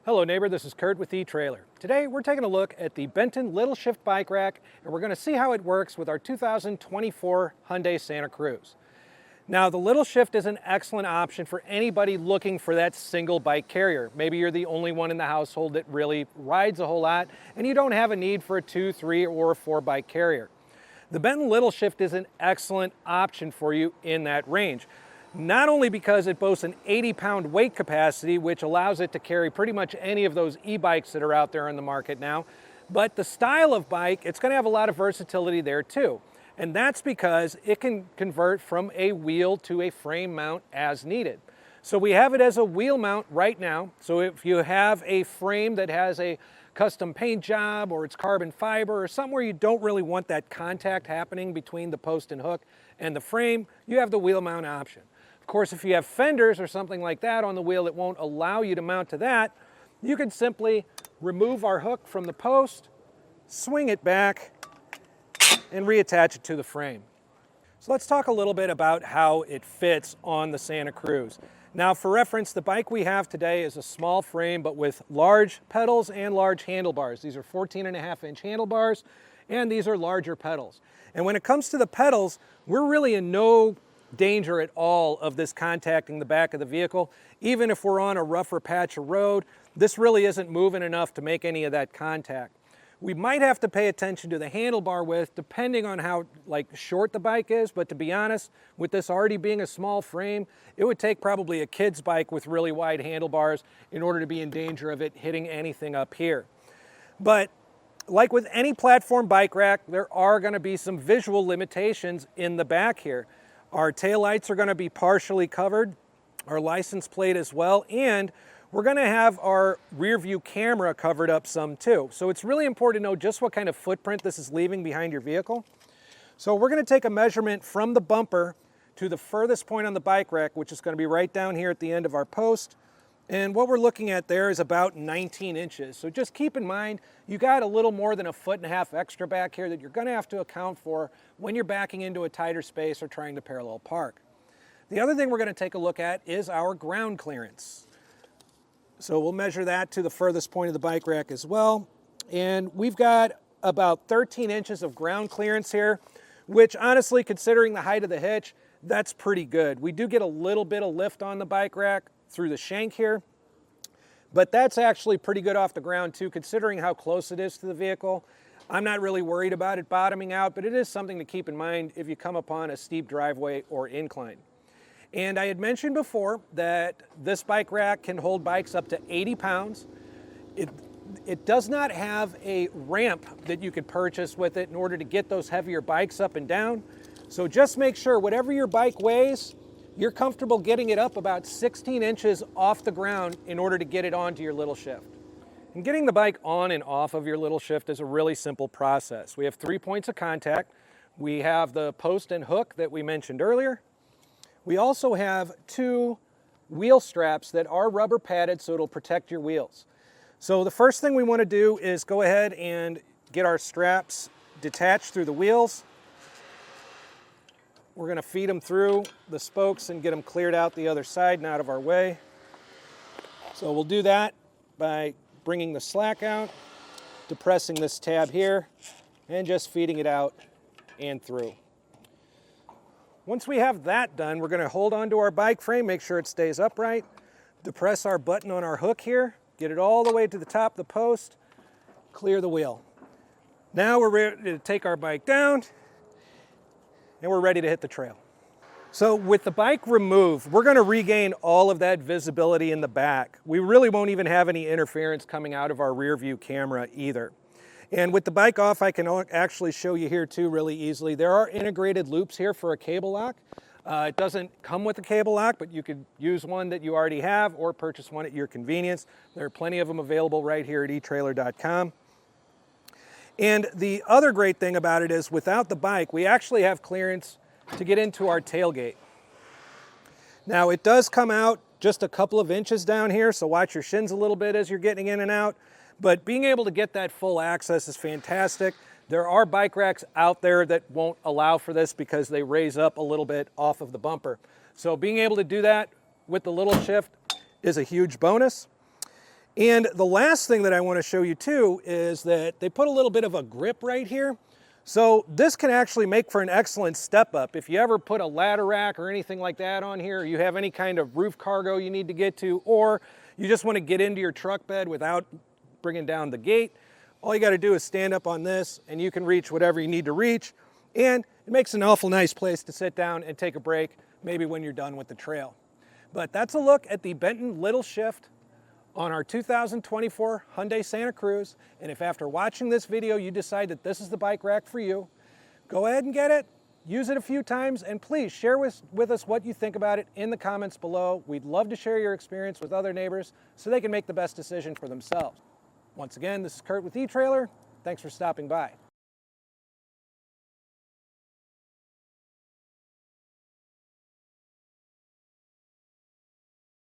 Hello neighbor, this is Curt with etrailer. Today we're taking a look at the Benton LittleShift Bike Rack and we're going to see how it works with our 2024 Hyundai Santa Cruz. Now the LittleShift is an excellent option for anybody looking for that single bike carrier. Maybe you're the only one in the household that really rides a whole lot and you don't have a need for a 2, 3, or 4 bike carrier. The Benton LittleShift is an excellent option for you in that range. Not only because it boasts an 80-pound weight capacity, which allows it to carry pretty much any of those e-bikes that are out there on the market now, but the style of bike, it's going to have a lot of versatility there too. And that's because it can convert from a wheel to a frame mount as needed. So we have it as a wheel mount right now. So if you have a frame that has a custom paint job or it's carbon fiber or somewhere you don't really want that contact happening between the post and hook and the frame, you have the wheel mount option. Of course, if you have fenders or something like that on the wheel that won't allow you to mount to that, you can simply remove our hook from the post, swing it back, and reattach it to the frame. So let's talk a little bit about how it fits on the Santa Cruz. Now for reference, the bike we have today is a small frame but with large pedals and large handlebars. These are 14.5-inch handlebars and these are larger pedals. And when it comes to the pedals, we're really in no danger at all of this contacting the back of the vehicle. Even if we're on a rougher patch of road, this really isn't moving enough to make any of that contact. We might have to pay attention to the handlebar width depending on how short the bike is, but to be honest, with this already being a small frame, it would take probably a kid's bike with really wide handlebars in order to be in danger of it hitting anything up here. But like with any platform bike rack, there are going to be some visual limitations in the back here. Our taillights are going to be partially covered, our license plate as well, and we're going to have our rear view camera covered up some too. So it's really important to know just what kind of footprint this is leaving behind your vehicle. So we're going to take a measurement from the bumper to the furthest point on the bike rack, which is going to be right down here at the end of our post. And what we're looking at there is about 19 inches. So just keep in mind, you got a little more than 1.5 feet extra back here that you're going to have to account for when you're backing into a tighter space or trying to parallel park. The other thing we're going to take a look at is our ground clearance. So we'll measure that to the furthest point of the bike rack as well. And we've got about 13 inches of ground clearance here, which honestly, considering the height of the hitch, that's pretty good. We do get a little bit of lift on the bike rack through the shank here, but that's actually pretty good off the ground too, considering how close it is to the vehicle. I'm not really worried about it bottoming out, but it is something to keep in mind if you come upon a steep driveway or incline. And I had mentioned before that this bike rack can hold bikes up to 80 pounds. It does not have a ramp that you could purchase with it in order to get those heavier bikes up and down. So just make sure whatever your bike weighs, you're comfortable getting it up about 16 inches off the ground in order to get it onto your LittleShift. And getting the bike on and off of your LittleShift is a really simple process. We have 3 points of contact. We have the post and hook that we mentioned earlier. We also have 2 wheel straps that are rubber padded so it'll protect your wheels. So the first thing we want to do is go ahead and get our straps detached through the wheels. We're going to feed them through the spokes and get them cleared out the other side and out of our way. So we'll do that by bringing the slack out, depressing this tab here, and just feeding it out and through. Once we have that done, we're going to hold onto our bike frame, make sure it stays upright, depress our button on our hook here, get it all the way to the top of the post, clear the wheel. Now we're ready to take our bike down, and we're ready to hit the trail. So with the bike removed, we're going to regain all of that visibility in the back. We really won't even have any interference coming out of our rear view camera either. And with the bike off, I can actually show you here too really easily. There are integrated loops here for a cable lock. It doesn't come with a cable lock, but you could use one that you already have or purchase one at your convenience. There are plenty of them available right here at etrailer.com. And the other great thing about it is without the bike, we actually have clearance to get into our tailgate. Now it does come out just a couple of inches down here, so watch your shins a little bit as you're getting in and out. But being able to get that full access is fantastic. There are bike racks out there that won't allow for this because they raise up a little bit off of the bumper. So being able to do that with the LittleShift is a huge bonus. And the last thing that I want to show you too is that they put a little bit of a grip right here. So this can actually make for an excellent step up. If you ever put a ladder rack or anything like that on here, or you have any kind of roof cargo you need to get to, or you just want to get into your truck bed without bringing down the gate, all you got to do is stand up on this and you can reach whatever you need to reach. And it makes an awful nice place to sit down and take a break, maybe when you're done with the trail. But that's a look at the Benton LittleShift on our 2024 Hyundai Santa Cruz. And if after watching this video you decide that this is the bike rack for you, go ahead and get it, use it a few times, and please share with us what you think about it in the comments below. We'd love to share your experience with other neighbors so they can make the best decision for themselves. Once again, this is Curt with eTrailer. Thanks for stopping by.